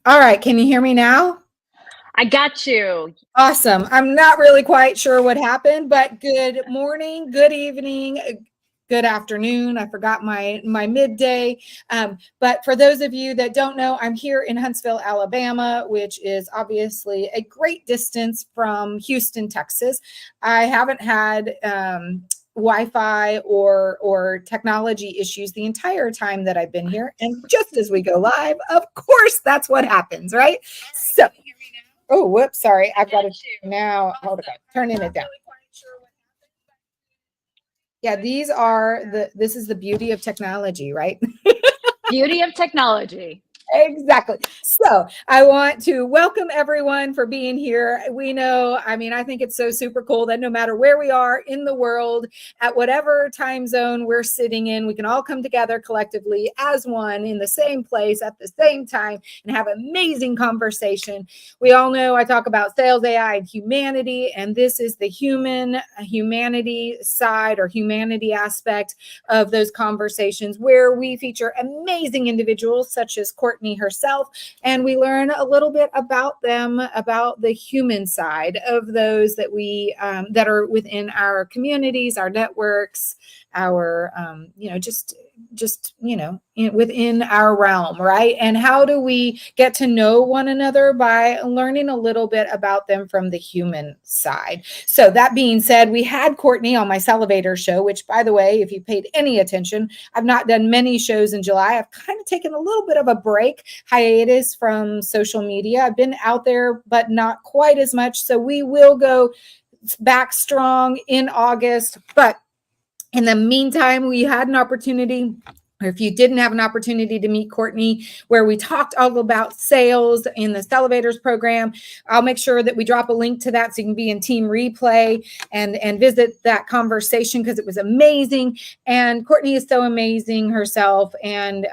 All right. Can you hear me now? I got you. Awesome. I'm not really quite sure what happened, but good morning, good evening, good afternoon. I forgot my midday. But for those of you that don't know, I'm here in Huntsville, Alabama, which is obviously a great distance from Houston, Texas. I haven't had Wi-Fi or technology issues the entire time that I've been here. And just as we go live, of course, that's what happens, right? So, oh, whoops, sorry. I've got to now, hold on, turning it down. Yeah, this is the beauty of technology, right? Beauty of technology. Exactly. So I want to welcome everyone for being here. We know, I think it's so super cool that no matter where we are in the world, at whatever time zone we're sitting in, we can all come together collectively as one in the same place at the same time and have amazing conversation. We all know I talk about sales, AI, and humanity, and this is the humanity side or humanity aspect of those conversations where we feature amazing individuals such as Courtney herself, and we learn a little bit about them, about the human side of those that we that are within our communities, our networks, our within our realm, right? And how do we get to know one another? By learning a little bit about them from the human side. So that being said, we had Courtney on my Sellovatorz show, which, by the way, if you paid any attention, I've not done many shows in July. I've kind of taken a little bit of a break, hiatus from social media. I've been out there, but not quite as much. So we will go back strong in August. But in the meantime, we had an opportunity, or if you didn't have an opportunity to meet Courtney, where we talked all about sales in the Sellovatorz program, I'll make sure that we drop a link to that so you can be in team replay and visit that conversation because it was amazing. And Courtney is so amazing herself. And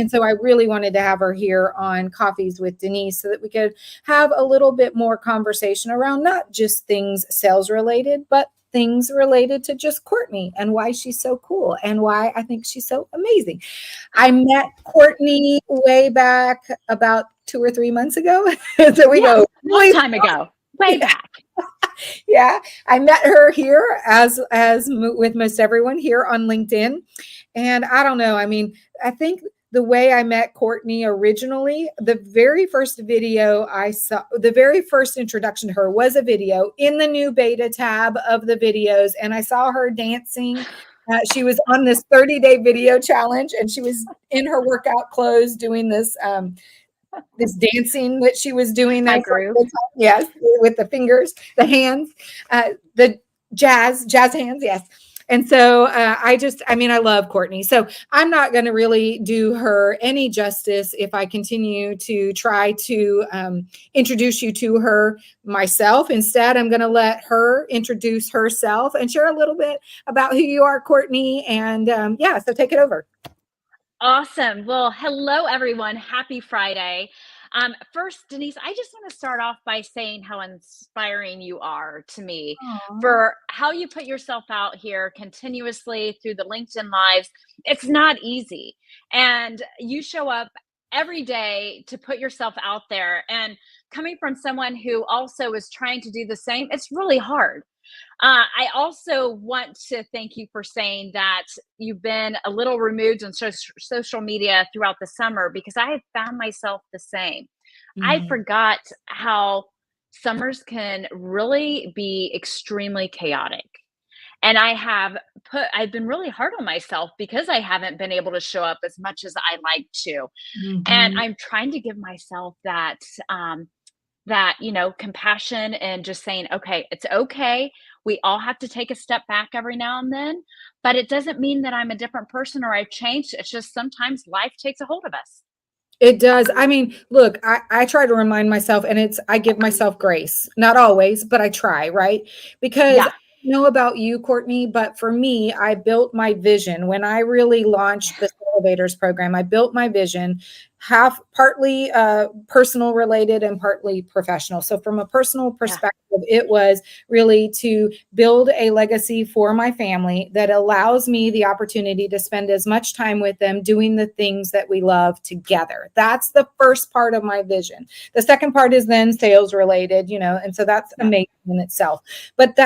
so I really wanted to have her here on Coffees with Denise so that we could have a little bit more conversation around not just things sales related, but things related to just Courtney and why she's so cool and why I think she's so amazing. I met Courtney way back about 2 or 3 months ago. So we go long time ago, way back. Yeah, I met her here as with most everyone here on LinkedIn. And I don't know, I think the way I met Courtney originally, the very first video I saw, the very first introduction to her was a video in the new beta tab of the videos. And I saw her dancing. She was on this 30-day video challenge and she was in her workout clothes doing this this dancing that she was doing there. Yes, with the fingers, the hands, the jazz hands, yes. And so I love Courtney. So I'm not going to really do her any justice if I continue to try to introduce you to her myself. Instead, I'm going to let her introduce herself and share a little bit about who you are, Courtney. And so take it over. Awesome. Well, hello, everyone. Happy Friday. First, Denise, I just want to start off by saying how inspiring you are to me. Aww. For how you put yourself out here continuously through the LinkedIn lives. It's not easy. And you show up every day to put yourself out there. And coming from someone who also is trying to do the same, it's really hard. I also want to thank you for saying that you've been a little removed on social media throughout the summer, because I have found myself the same. Mm-hmm. I forgot how summers can really be extremely chaotic. And I've been really hard on myself because I haven't been able to show up as much as I like to. Mm-hmm. And I'm trying to give myself that compassion and just saying, okay, it's okay. We all have to take a step back every now and then, but it doesn't mean that I'm a different person or I've changed. It's just sometimes life takes a hold of us. It does. Look, I try to remind myself, and I give myself grace, not always, but I try, right? Because I know about you, Courtney, but for me, I built my vision when I really launched the Sellovatorz program. I built my vision half partly personal related and partly professional. So from a personal perspective, it was really to build a legacy for my family that allows me the opportunity to spend as much time with them doing the things that we love together. That's the first part of my vision. The second part is then sales related, and so that's amazing in itself. But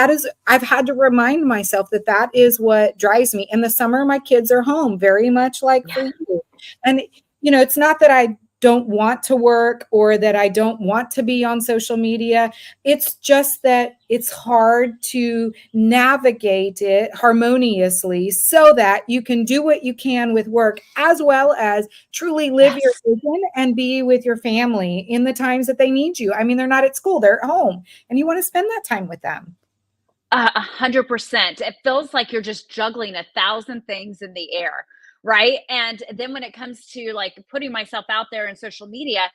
I've had to remind myself that is what drives me. In the summer, my kids are home, very much like for you. And it's not that I don't want to work or that I don't want to be on social media. It's just that it's hard to navigate it harmoniously so that you can do what you can with work as well as truly live your vision and be with your family in the times that they need you. I mean, they're not at school, they're at home, and you want to spend that time with them. 100%. It feels like you're just juggling 1,000 things in the air. Right. And then when it comes to like putting myself out there in social media,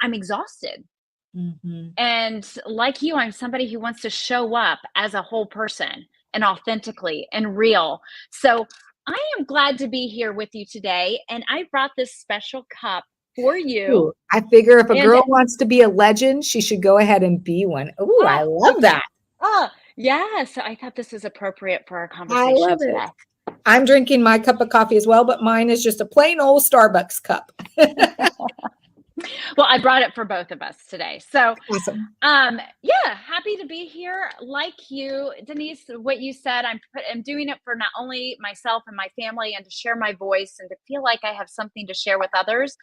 I'm exhausted. Mm-hmm. And like you, I'm somebody who wants to show up as a whole person and authentically and real. So I am glad to be here with you today. And I brought this special cup for you. Ooh, I figure if a girl wants to be a legend, she should go ahead and be one. Ooh, I love that. Yeah. So I thought this was appropriate for our conversation I love today. It. I'm drinking my cup of coffee as well, but mine is just a plain old Starbucks cup. Well, I brought it for both of us today. So, awesome. Happy to be here. Like you, Denise, what you said, I'm doing it for not only myself and my family and to share my voice and to feel like I have something to share with others,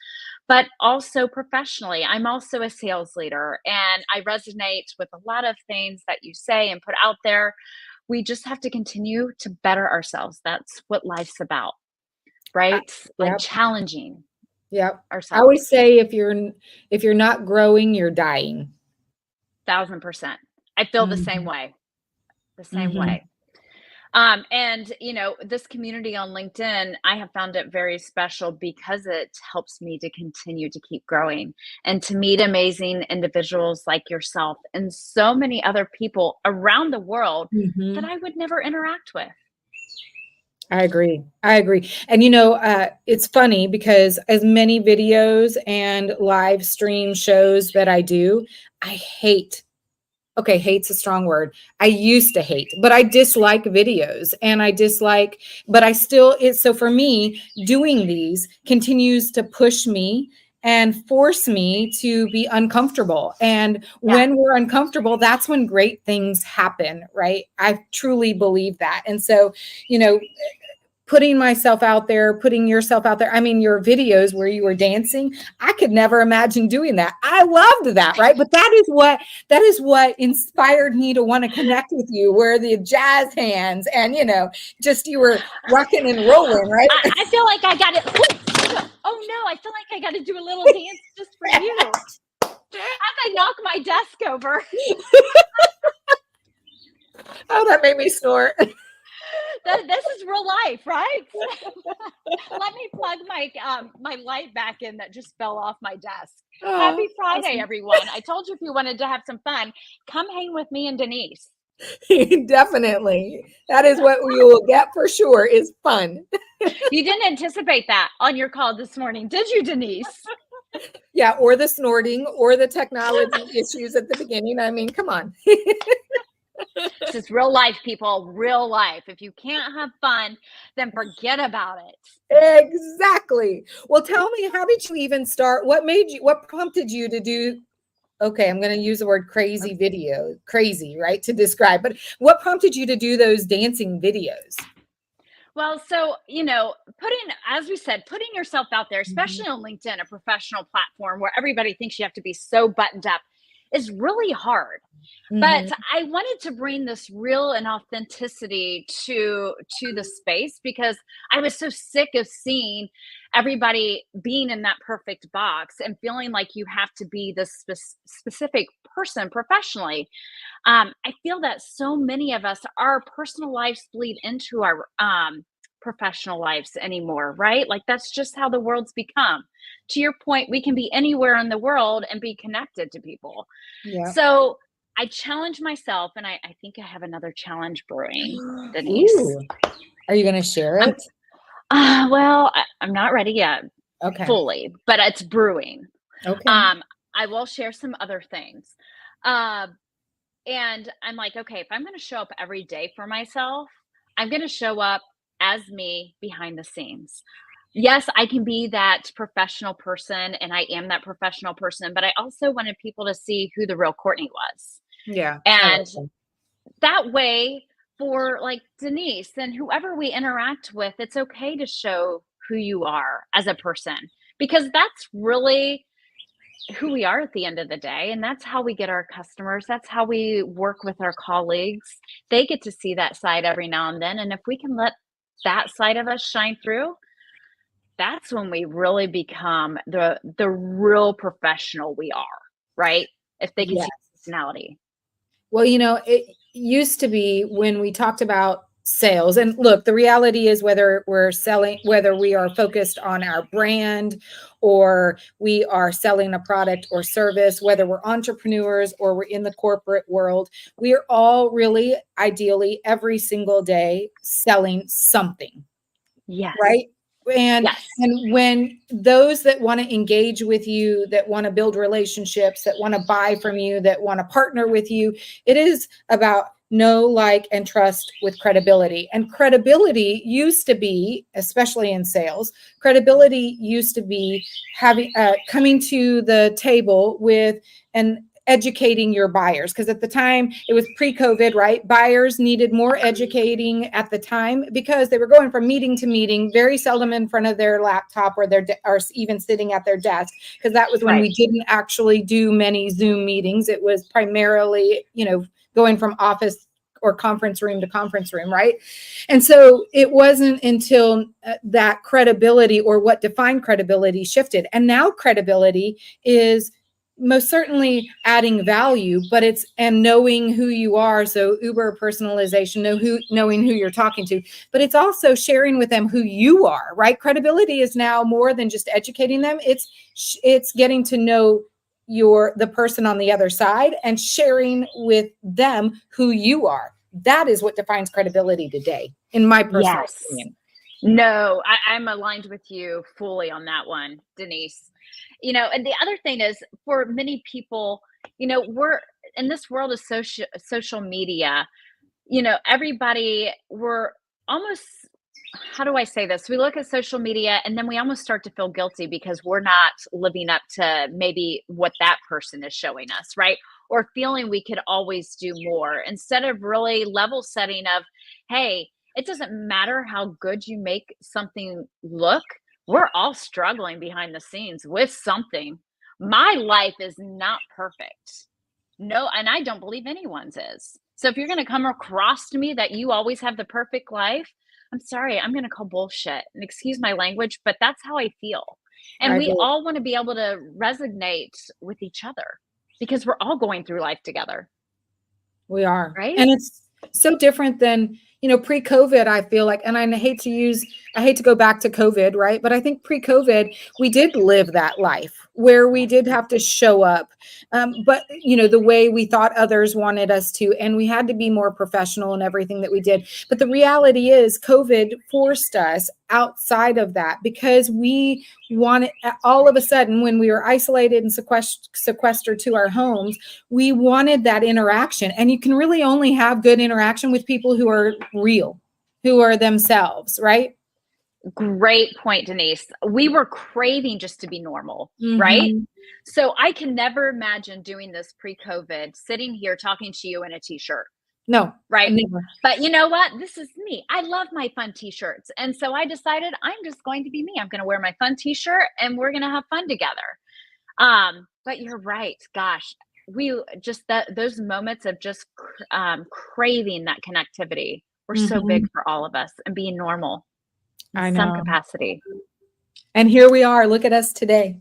but also professionally. I'm also a sales leader and I resonate with a lot of things that you say and put out there. We just have to continue to better ourselves. That's what life's about, right? Like challenging. Yeah. Ourselves. I always say if you're not growing, you're dying. 1,000%. I feel the same way. The same way. And this community on LinkedIn, I have found it very special because it helps me to continue to keep growing and to meet amazing individuals like yourself and so many other people around the world that I would never interact with. I agree. And it's funny because as many videos and live stream shows that I do, I hate. Okay, hate's a strong word. I used to hate, but I dislike videos and so for me, doing these continues to push me and force me to be uncomfortable. And when we're uncomfortable, that's when great things happen, right? I truly believe that. And so, putting myself out there, putting yourself out there. I mean, your videos where you were dancing, I could never imagine doing that. I loved that, right? But that is what inspired me to want to connect with you, where the jazz hands and, just you were rocking and rolling, right? I feel like I got it. Oh no, I feel like I got to do a little dance just for you. As I knock my desk over. Oh, that made me snort. This is real life, right? Let me plug my light back in that just fell off my desk. Happy Friday, awesome. Everyone. I told you if you wanted to have some fun, come hang with me and Denise. Definitely. That is what we will get for sure, is fun. You didn't anticipate that on your call this morning, did you, Denise? Yeah, or the snorting or the technology issues at the beginning. I mean, come on. This is real life, people, real life. If you can't have fun, then forget about it. Exactly. Well, tell me, how did you even start? What prompted you to do, okay, I'm going to use the word crazy, right, to describe, but what prompted you to do those dancing videos? Well, so, as we said, putting yourself out there, especially on LinkedIn, a professional platform where everybody thinks you have to be so buttoned up, is really hard. But I wanted to bring this real and authenticity to the space because I was so sick of seeing everybody being in that perfect box and feeling like you have to be this specific person professionally. I feel that so many of us, our personal lives bleed into our professional lives anymore, right? Like that's just how the world's become. To your point, we can be anywhere in the world and be connected to people. Yeah. So I challenge myself, and I think I have another challenge brewing, Denise. Ooh. Are you going to share it? Well, I'm not ready yet Okay. fully, but it's brewing. Okay. Um, I will share some other things. Uh, and I'm like, okay, if I'm going to show up every day for myself, I'm going to show up as me behind the scenes. Yes, I can be that professional person, and I am that professional person, but I also wanted people to see who the real Courtney was. Yeah. I like And that. that way, for like Denise and whoever we interact with, it's okay to show who you are as a person because that's really who we are at the end of the day. And that's how we get our customers. That's how we work with our colleagues. They get to see that side every now and then. And if we can let that side of us shine through, that's when we really become the real professional we are, right? If they can see Yes. personality. Well, it used to be when we talked about sales, and look, the reality is whether we're selling, whether we are focused on our brand or we are selling a product or service, whether we're entrepreneurs or we're in the corporate world, we are all really ideally every single day selling something, Yes. right? and Yes. and when those that want to engage with you, that want to build relationships, that want to buy from you, that want to partner with you, it is about know, like, and trust with credibility. And credibility used to be, especially in sales, credibility used to be having coming to the table with and educating your buyers, because at the time it was pre-COVID, right? Buyers needed more educating at the time because they were going from meeting to meeting, very seldom in front of their laptop or or even sitting at their desk, because that was when Right. we didn't actually do many Zoom meetings. It was primarily, going from office or conference room to conference room, right? And so it wasn't until that credibility, or what defined credibility, shifted. And now credibility is most certainly adding value, but it's and knowing who you are. So Uber personalization, knowing who you're talking to, but it's also sharing with them who you are, right? Credibility is now more than just educating them. It's getting to know the person on the other side and sharing with them who you are. That is what defines credibility today, in my personal Yes. opinion. No, I'm aligned with you fully on that one, Denise. And the other thing is for many people, we're in this world of social media, everybody, we're almost, how do I say this? We look at social media and then we almost start to feel guilty because we're not living up to maybe what that person is showing us, right? Or feeling we could always do more instead of really level setting of, hey, it doesn't matter how good you make something look. We're all struggling behind the scenes with something. My life is not perfect. No, and I don't believe anyone's is. So if you're going to come across to me that you always have the perfect life, I'm sorry, I'm going to call bullshit. And excuse my language, but that's how I feel. I And we agree. all want to be able to resonate with each other because we're all going through life together, We are. right? And it's so different than, pre-COVID, I feel like, and I hate to go back to COVID, right? But I think pre-COVID, we did live that life where we Yes. did have to show up. But, the way we thought others wanted us to, and we had to be more professional in everything that we did. But the reality is COVID forced us outside of that, because we wanted, all of a sudden, when we were isolated and sequestered to our homes, we wanted that interaction. And you can really only have good interaction with people who are real, who are themselves, right? Great point, Denise. We were craving just to be normal, right? Mm-hmm. So I can never imagine doing this pre-COVID, sitting here talking to you in a t-shirt. No, Right. never. But you know what? This is me. I love my fun t-shirts. And so I decided I'm just going to be me. I'm going to wear my fun t-shirt and we're going to have fun together. But you're right. Gosh, we just those moments of just craving that connectivity were so big Mm-hmm. for all of us and being normal in I some know. capacity. And here we are. Look at us today.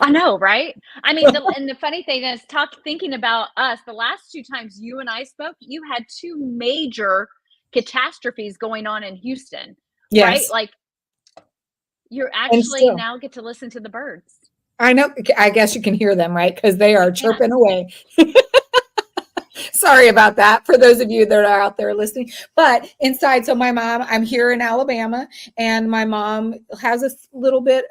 I know, right? I mean, and the funny thing is, thinking about us, the last two times you and I spoke, you had two major catastrophes going on in Houston, right? Yes. Like you're And actually still, now get to listen to the birds. I know, I guess you can hear them, right? Because they I are can. chirping away. Sorry about that for those of you that are out there listening. But inside, so my mom, I'm here in Alabama, and my mom has a little bit,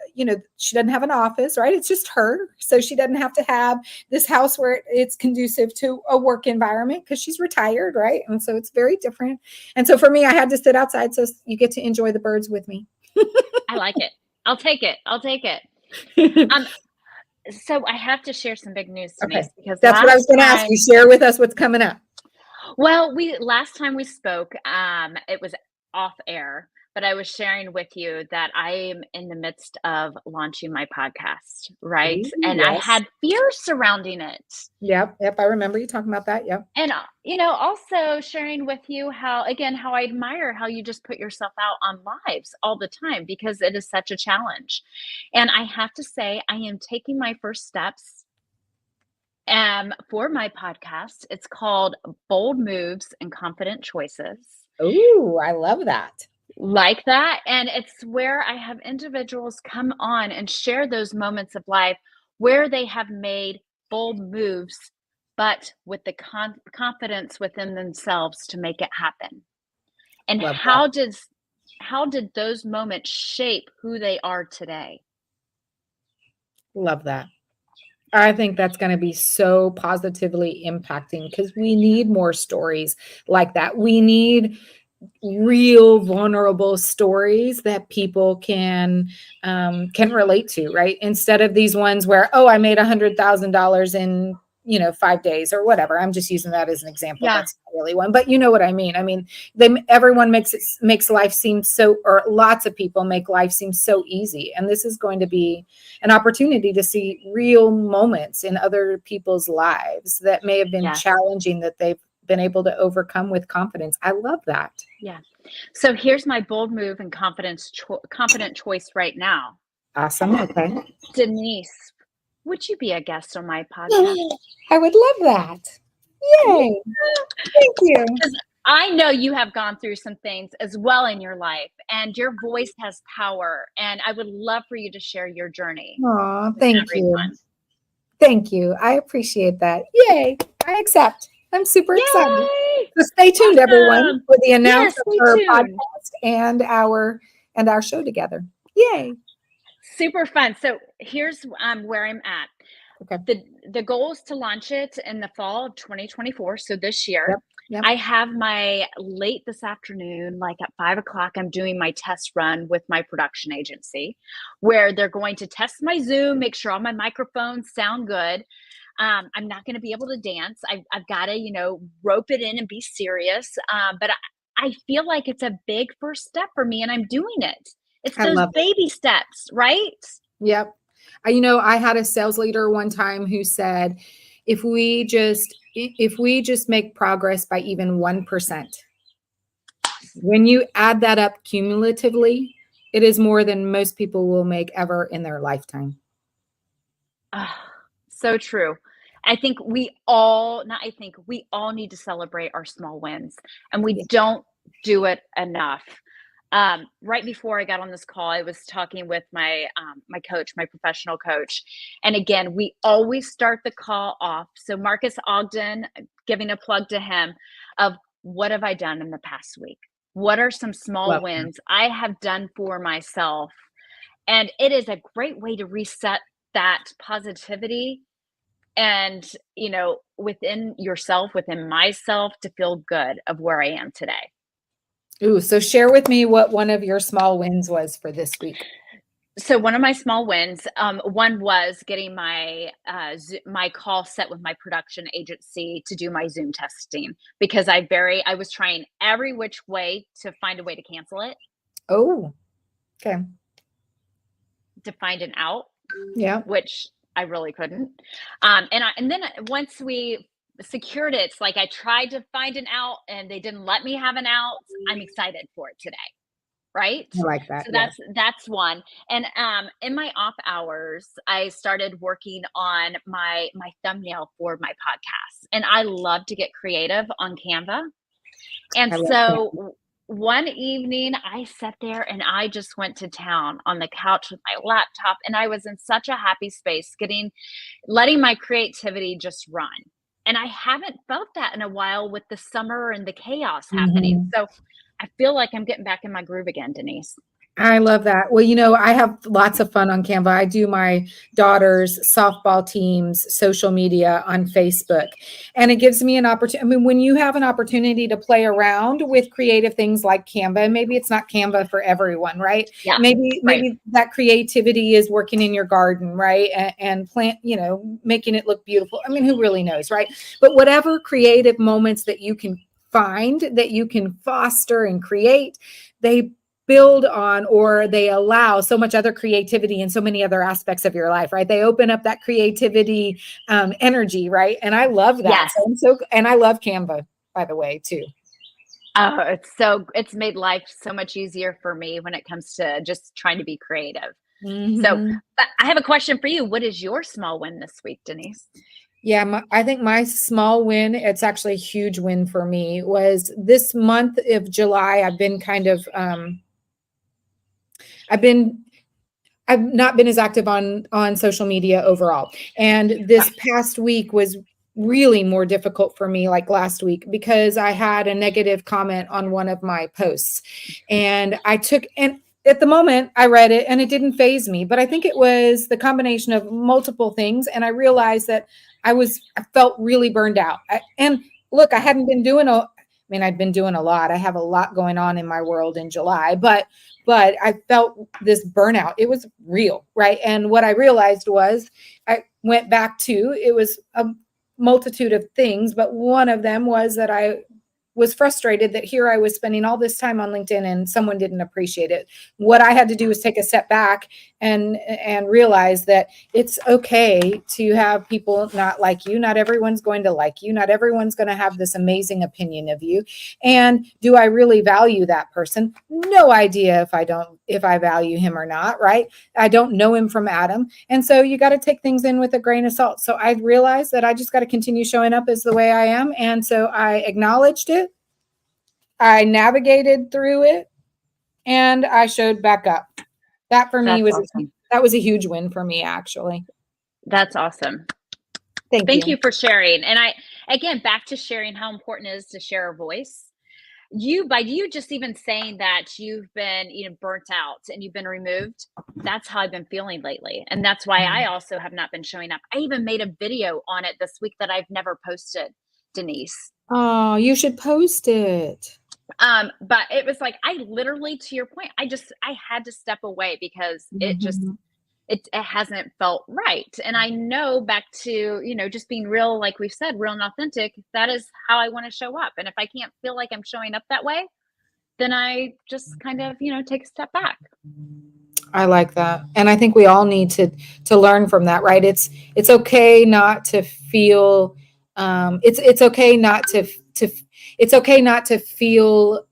she doesn't have an office, right? It's just her. So she doesn't have to have this house where it's conducive to a work environment because she's retired, right? And so it's very different. And so for me, I had to sit outside so you get to enjoy the birds with me. I like it. I'll take it. So I have to share some big news, Denise, Okay. because That's what I was going to ask you. Share with us what's coming up. Well, last time we spoke, it was off air, but I was sharing with you that I am in the midst of launching my podcast, right? Ooh, and I yes. had fears surrounding it. Yep. I remember you talking about that. Yep. And, also sharing with you how I admire how you just put yourself out on lives all the time, because it is such a challenge. And I have to say, I am taking my first steps for my podcast. It's called Bold Moves and Confident Choices. Ooh, I love that. Like that. And it's where I have individuals come on and share those moments of life where they have made bold moves, but with the confidence within themselves to make it happen. And Love how did those moments shape who they are today? Love that. I think that's going to be so positively impacting, because we need more stories like that. We need real vulnerable stories that people can relate to, right? Instead of these ones where, I made $100,000 in 5 days or whatever. I'm just using that as an example. Yeah. That's not really one, but you know what I mean. I mean, everyone makes life seem so, or lots of people make life seem so easy. And this is going to be an opportunity to see real moments in other people's lives that may have been challenging, that they've been able to overcome with confidence. I love that. Yeah. So here's my bold move and confident choice right now. Awesome. Okay. Denise, would you be a guest on my podcast? I would love that. Yay. Thank you. I know you have gone through some things as well in your life, and your voice has power, and I would love for you to share your journey. Oh, thank you. Thank you. I appreciate that. Yay. I accept. I'm super excited. So stay tuned, everyone, for the announcement of our podcast and our show together. Yay. Super fun. So here's where I'm at. Okay. The goal is to launch it in the fall of 2024. So this year. Yep. I have my late this afternoon, like at 5:00, I'm doing my test run with my production agency, where they're going to test my Zoom, make sure all my microphones sound good. I'm not going to be able to dance. I've got to, rope it in and be serious. But I feel like it's a big first step for me, and I'm doing it. It's those baby steps, right? Yep. I had a sales leader one time who said, if we just make progress by even 1%, when you add that up cumulatively, it is more than most people will make ever in their lifetime. So true. We all need to celebrate our small wins, and we don't do it enough. Right before I got on this call, I was talking with my coach, my professional coach. And again, we always start the call off. So Marcus Ogden, giving a plug to him, of what have I done in the past week? What are some small wins I have done for myself? And it is a great way to reset that positivity and, within yourself, within myself, to feel good of where I am today. Ooh, so share with me what one of your small wins was for this week. So one of my small wins, one was getting my call set with my production agency to do my Zoom testing, because I was trying every which way to find a way to cancel it. Oh, okay. To find an out. Yeah. Which I really couldn't. And then once we secured it, it's like I tried to find an out and they didn't let me have an out. I'm excited for it today. Right? I like that. So that's one. And in my off hours, I started working on my thumbnail for my podcast. And I love to get creative on Canva. And so one evening I sat there and I just went to town on the couch with my laptop, and I was in such a happy space, letting my creativity just run. And I haven't felt that in a while with the summer and the chaos happening. So I feel like I'm getting back in my groove again, Denise. I love that. Well, I have lots of fun on Canva. I do my daughter's softball team's social media on Facebook, and it gives me an opportunity. I mean, when you have an opportunity to play around with creative things like Canva, maybe it's not Canva for everyone, right? Yeah. Maybe that creativity is working in your garden, right? And plant, making it look beautiful. I mean, who really knows, right? But whatever creative moments that you can find, that you can foster and create, they build on, or they allow so much other creativity in so many other aspects of your life, right? They open up that creativity energy, right? And I love that. Yes. And I love Canva, by the way, too. Oh, it's made life so much easier for me when it comes to just trying to be creative. So, but I have a question for you. What is your small win this week, Denise? Yeah, I think my small win, it's actually a huge win for me, was this month of July. I've been kind of, I've not been as active on social media overall. And this past week was really more difficult for me, like last week, because I had a negative comment on one of my posts. And and at the moment I read it and it didn't faze me, but I think it was the combination of multiple things. And I realized that I felt really burned out. And look, I hadn't been doing I'd been doing a lot. I have a lot going on in my world in July, but I felt this burnout. It was real, right? And what I realized was I went back to, it was a multitude of things, but one of them was that I was frustrated that here I was spending all this time on LinkedIn and someone didn't appreciate it. What I had to do was take a step back and realize that it's okay to have people not like you. Not everyone's going to like you. Not everyone's going to have this amazing opinion of you. And do I really value that person? No idea if I value him or not, right? I don't know him from Adam. And so you got to take things in with a grain of salt. So I realized that I just got to continue showing up as the way I am. And so I acknowledged it. I navigated through it, and I showed back up. That for me was awesome. That was a huge win for me, actually. That's awesome. Thank you for sharing. And again, back to sharing how important it is to share a voice. By you just even saying that you've been, burnt out and you've been removed, that's how I've been feeling lately. And that's why I also have not been showing up. I even made a video on it this week that I've never posted, Denise. Oh, you should post it. But it was like, I literally, to your point, I had to step away because it hasn't felt right. And I know, back to, just being real, like we've said, real and authentic, that is how I want to show up. And if I can't feel like I'm showing up that way, then I just kind of, take a step back. I like that. And I think we all need to learn from that, right? It's okay not to feel, it's okay not to it's okay not to feel,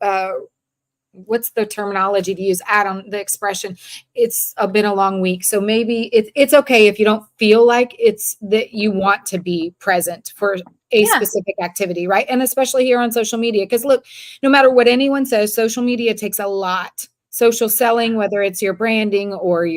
what's the terminology to use? Adam, the expression, it's been a long week. So maybe it's okay if you don't feel like it's that you want to be present for a specific activity, right? And especially here on social media, because look, no matter what anyone says, social media takes a lot. Social selling, whether it's your branding or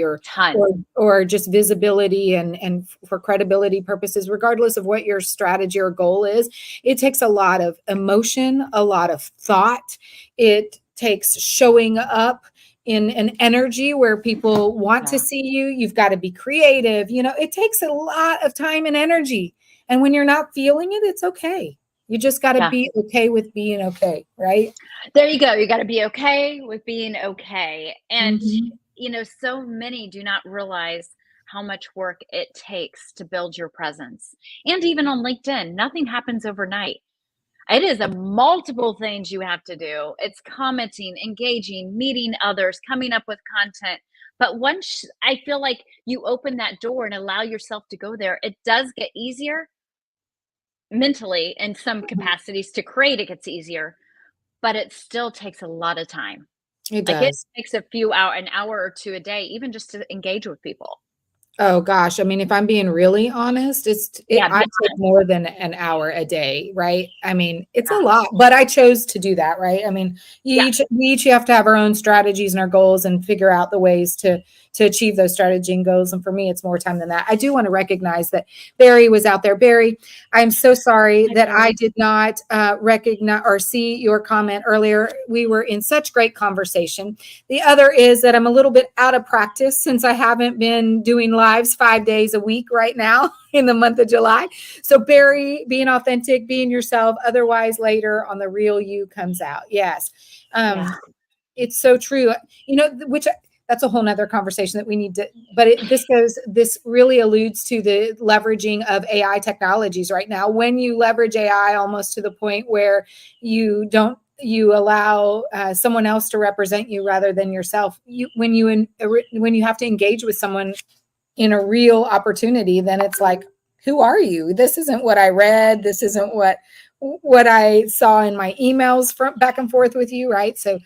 or just visibility and for credibility purposes, regardless of what your strategy or goal is, it takes a lot of emotion, a lot of thought. It takes showing up in an energy where people want to see you. You've got to be creative. It takes a lot of time and energy. And when you're not feeling it, it's okay. You just got to be okay with being okay, right? There you go. You got to be okay with being okay. And, so many do not realize how much work it takes to build your presence. And even on LinkedIn, nothing happens overnight. It is a multiple things you have to do. It's commenting, engaging, meeting others, coming up with content. But once I feel like you open that door and allow yourself to go there, it does get easier mentally in some capacities. To create, it gets easier, but it still takes a lot of time. It Like, it does. takes an hour or two a day, even just to engage with people. Oh gosh. I mean, if I'm being really honest, I take more than an hour a day, right? I mean, it's a lot, but I chose to do that, right? I mean, we each have to have our own strategies and our goals and figure out the ways to to achieve those strategy and goals. And for me, it's more time than that. I do want to recognize that Barry was out there. Barry, I'm so sorry that I did not recognize or see your comment earlier. We were in such great conversation. The other is that I'm a little bit out of practice since I haven't been doing lives 5 days a week right now in the month of July. So Barry, being authentic, being yourself, otherwise later on the real you comes out. Yes. It's so true. Which that's a whole nother conversation that we need to, but this really alludes to the leveraging of AI technologies right now. When you leverage AI almost to the point where you allow someone else to represent you rather than yourself, when you have to engage with someone in a real opportunity, then it's like, who are you? This isn't what I read. This isn't what I saw in my emails from back and forth with you. Right. So,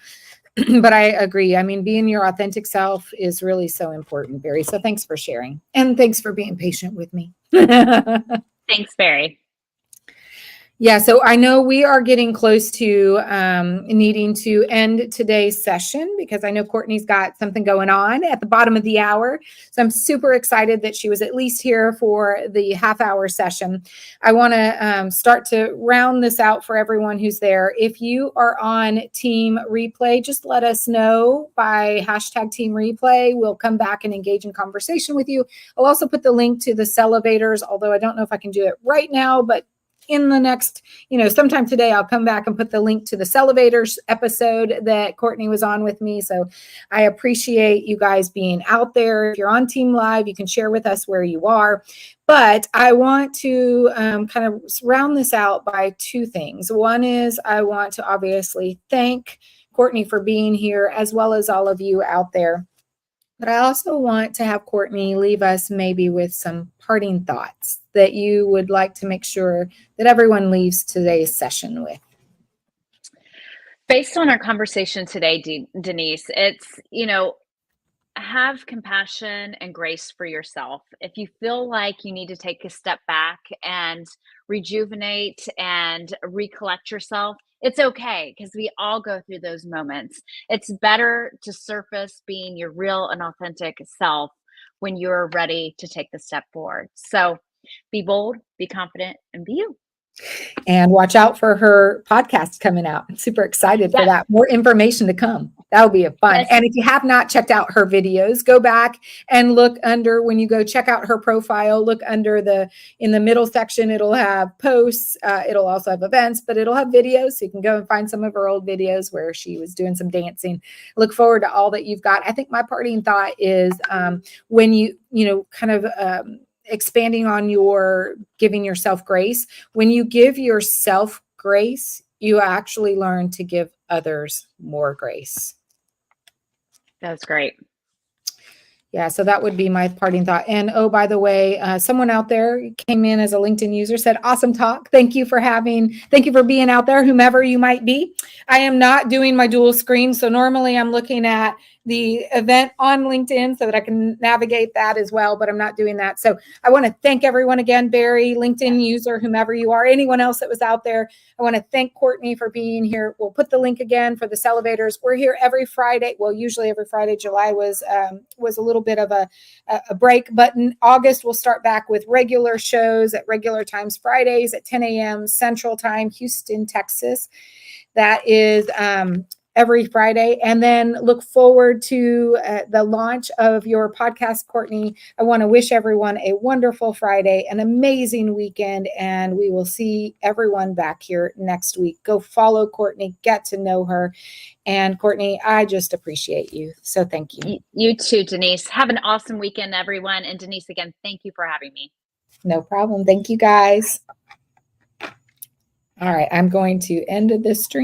but I agree. I mean, being your authentic self is really so important, Barry. So thanks for sharing. And thanks for being patient with me. Thanks, Barry. Yeah, so I know we are getting close to needing to end today's session because I know Courtney's got something going on at the bottom of the hour. So I'm super excited that she was at least here for the half-hour session. I want to start to round this out for everyone who's there. If you are on Team Replay, just let us know by hashtag Team Replay. We'll come back and engage in conversation with you. I'll also put the link to the Sellovatorz, although I don't know if I can do it right now, but in the next, sometime today, I'll come back and put the link to the Sellovatorz episode that Courtney was on with me. So I appreciate you guys being out there. If you're on Team Live, you can share with us where you are. But I want to kind of round this out by two things. One is I want to obviously thank Courtney for being here, as well as all of you out there. But I also want to have Courtney leave us maybe with some parting thoughts that you would like to make sure that everyone leaves today's session with. Based on our conversation today, Denise, it's, have compassion and grace for yourself. If you feel like you need to take a step back and rejuvenate and recollect yourself, it's okay, because we all go through those moments. It's better to surface being your real and authentic self when you're ready to take the step forward. So be bold, be confident, and be you. And watch out for her podcast coming out. I'm super excited for that. More information to come. That'll be fun. Yes. And if you have not checked out her videos, go back and look under, when you go check out her profile, look under in the middle section, it'll have posts. It'll also have events, but it'll have videos. So you can go and find some of her old videos where she was doing some dancing. Look forward to all that you've got. I think my parting thought is when you expanding on your giving yourself grace. When you give yourself grace, you actually learn to give others more grace. That's great. Yeah, so that would be my parting thought. And oh, by the way, someone out there came in as a LinkedIn user, said, awesome talk. Thank you for being out there, whomever you might be. I am not doing my dual screen. So normally I'm looking at the event on LinkedIn so that I can navigate that as well, but I'm not doing that. So I want to thank everyone again, Barry, LinkedIn user, whomever you are, anyone else that was out there. I want to thank Courtney for being here. We'll put the link again for the Sellovatorz. We're here every Friday. Well, usually every Friday. July was a little bit of a break, but in August, we'll start back with regular shows at regular times, Fridays at 10 a.m. Central Time, Houston, Texas. That is every Friday. And then look forward to the launch of your podcast, Courtney. I want to wish everyone a wonderful Friday, an amazing weekend, and we will see everyone back here next week. Go follow Courtney, get to know her. And Courtney, I just appreciate you. So thank you. You too, Denise. Have an awesome weekend, everyone. And Denise, again, thank you for having me. No problem. Thank you, guys. All right, I'm going to end this stream.